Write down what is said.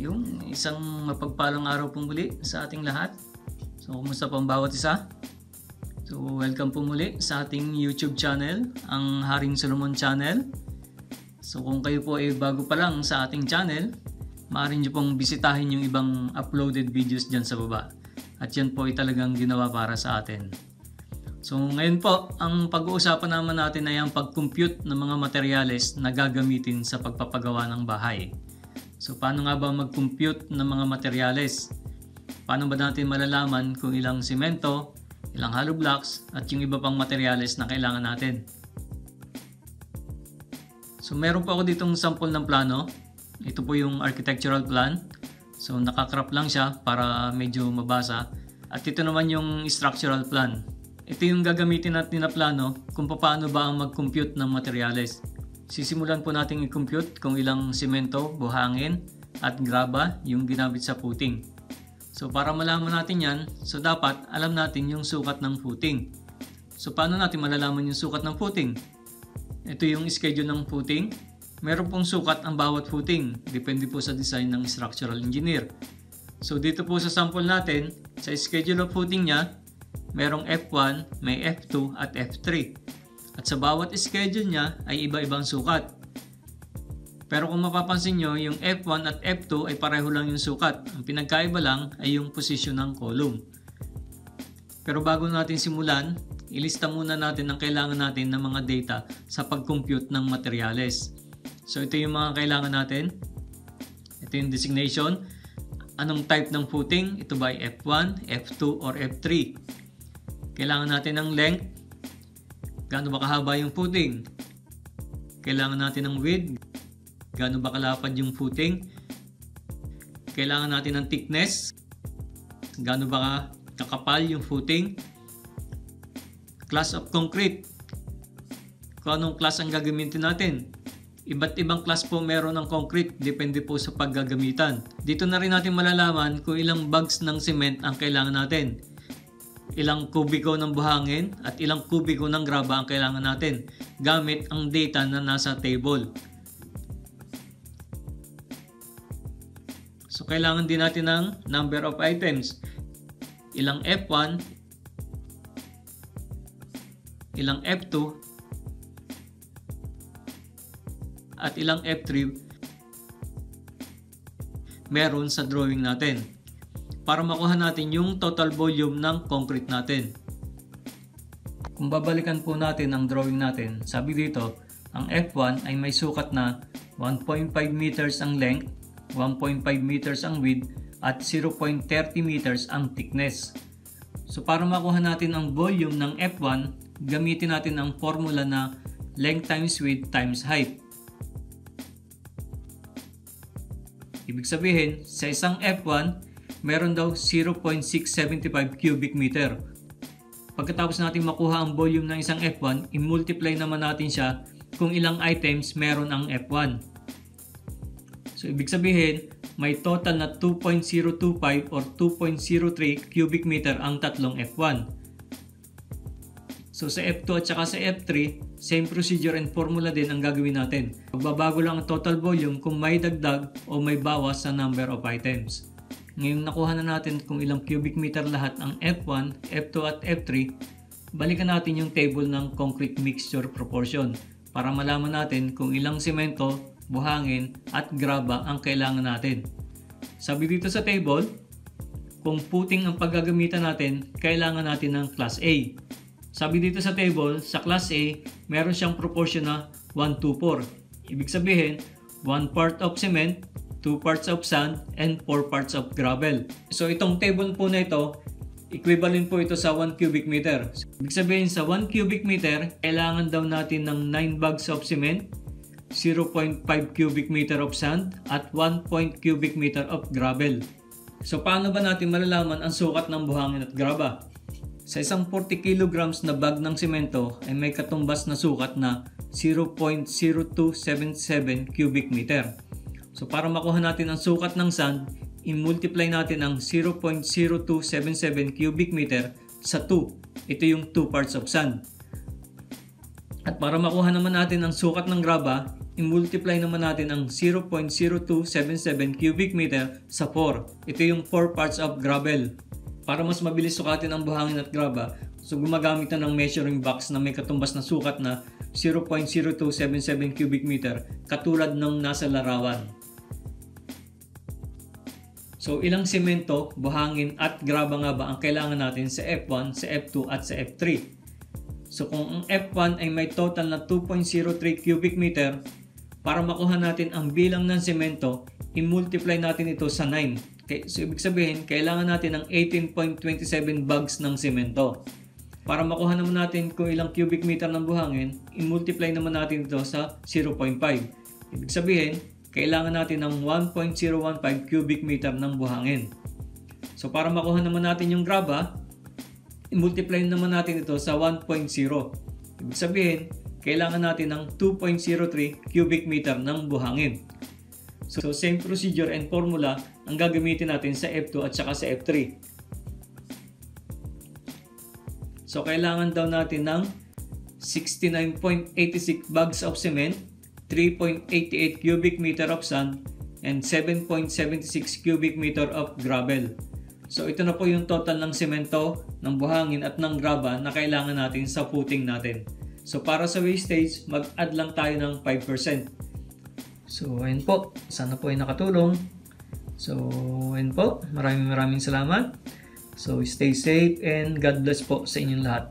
Yung isang mapagpalang araw po muli sa ating lahat. So, kumusta po ang bawat isa? So, welcome po muli sa ating YouTube channel, ang Haring Solomon Channel. So, kung kayo po ay bago pa lang sa ating channel, maaari nyo pong bisitahin yung ibang uploaded videos dyan sa baba. At yan po ay talagang ginawa para sa atin. So, ngayon po, ang pag-uusapan naman natin ay ang pag-compute ng mga materyales na gagamitin sa pagpapagawa ng bahay. So, paano nga ba mag-compute ng mga materyales? Paano ba natin malalaman kung ilang simento, ilang hollow blocks, at yung iba pang materyales na kailangan natin? So, meron po ako ditong sample ng plano. Ito po yung architectural plan. So, nakakrop lang siya para medyo mabasa. At ito naman yung structural plan. Ito yung gagamitin natin na plano kung paano ba ang mag-compute ng materyales. Sisimulan po natin i-compute kung ilang simento, buhangin, at graba yung ginamit sa footing. So para malaman natin yan, so dapat alam natin yung sukat ng footing. So paano natin malalaman yung sukat ng footing? Ito yung schedule ng footing. Meron pong sukat ang bawat footing. Depende po sa design ng structural engineer. So dito po sa sample natin, sa schedule of footing niya, merong F1, may F2 at F3. At sa bawat schedule niya ay iba-ibang sukat. Pero kung mapapansin nyo, yung F1 at F2 ay pareho lang yung sukat. Ang pinagkaiba lang ay yung position ng column. Pero bago natin simulan, ilista muna natin ang kailangan natin ng mga data sa pag-compute ng materyales. So ito yung mga kailangan natin. Ito yung designation. Anong type ng footing? Ito ba ay F1, F2, or F3? Kailangan natin ng length. Gaano ba kahaba yung footing? Kailangan natin ng width. Gaano ba kalapad yung footing? Kailangan natin ng thickness. Gaano ba kakapal yung footing? Class of concrete. Kung anong class ang gagamitin natin. Iba't ibang class po meron ng concrete. Depende po sa paggagamitan. Dito na rin natin malalaman kung ilang bags ng cement ang kailangan natin. Ilang kubiko ng buhangin at ilang kubiko ng graba ang kailangan natin gamit ang data na nasa table. So kailangan din natin ng number of items. Ilang F1, ilang F2, at ilang F3 meron sa drawing natin, para makuha natin yung total volume ng concrete natin. Kung babalikan po natin ang drawing natin, sabi dito, ang F1 ay may sukat na 1.5 meters ang length, 1.5 meters ang width, at 0.30 meters ang thickness. So para makuha natin ang volume ng F1, gamitin natin ang formula na length times width times height. Ibig sabihin, sa isang F1, meron daw 0.675 cubic meter. Pagkatapos natin makuha ang volume ng isang F1, i-multiply naman natin siya kung ilang items meron ang F1. So, ibig sabihin, may total na 2.025 or 2.03 cubic meter ang tatlong F1. So, sa F2 at saka sa F3, same procedure and formula din ang gagawin natin. Magbabago lang ang total volume kung may dagdag o may bawas sa number of items. Ngayon nakuha na natin kung ilang cubic meter lahat ang F1, F2 at F3, balikan natin yung table ng concrete mixture proportion para malaman natin kung ilang semento, buhangin at graba ang kailangan natin. Sabi dito sa table, kung footing ang paggagamitan natin, kailangan natin ng class A. Sabi dito sa table, sa class A, meron siyang proportion na 1:4. Ibig sabihin, 1 part of cement, 2 parts of sand, and 4 parts of gravel. So itong table po na ito, equivalent po ito sa 1 cubic meter. Ibig sabihin sa 1 cubic meter, kailangan daw natin ng 9 bags of cement, 0.5 cubic meter of sand, at 1 cubic meter of gravel. So paano ba natin malalaman ang sukat ng buhangin at graba? Sa isang 40 kilograms na bag ng semento ay may katumbas na sukat na 0.0277 cubic meter. So para makuha natin ang sukat ng sand, i-multiply natin ang 0.0277 cubic meter sa 2. Ito yung 2 parts of sand. At para makuha naman natin ang sukat ng graba, i-multiply naman natin ang 0.0277 cubic meter sa 4. Ito yung 4 parts of gravel. Para mas mabilis sukatin ang buhangin at graba, so gumagamit na ng measuring box na may katumbas na sukat na 0.0277 cubic meter katulad ng nasa larawan. So ilang semento, buhangin at graba nga ba ang kailangan natin sa F1, sa F2 at sa F3? So kung ang F1 ay may total na 2.03 cubic meter, para makuha natin ang bilang ng semento, i-multiply natin ito sa 9. So ibig sabihin, kailangan natin ng 18.27 bags ng semento. Para makuha naman natin kung ilang cubic meter ng buhangin, i-multiply naman natin ito sa 0.5. Ibig sabihin, kailangan natin ng 1.015 cubic meter ng buhangin. So para makuha naman natin yung graba, i-multiply naman natin ito sa 1.0. Ibig sabihin, kailangan natin ng 2.03 cubic meter ng buhangin. So same procedure and formula ang gagamitin natin sa F2 at saka sa F3. So kailangan daw natin ng 69.86 bags of cement, 3.88 cubic meter of sand, and 7.76 cubic meter of gravel. So ito na po yung total ng semento, ng buhangin at ng graba na kailangan natin sa footing natin. So para sa wastage, mag-add lang tayo ng 5%. So ayun po, sana po ay nakatulong. So ayun po, maraming salamat. So stay safe and God bless po sa inyong lahat.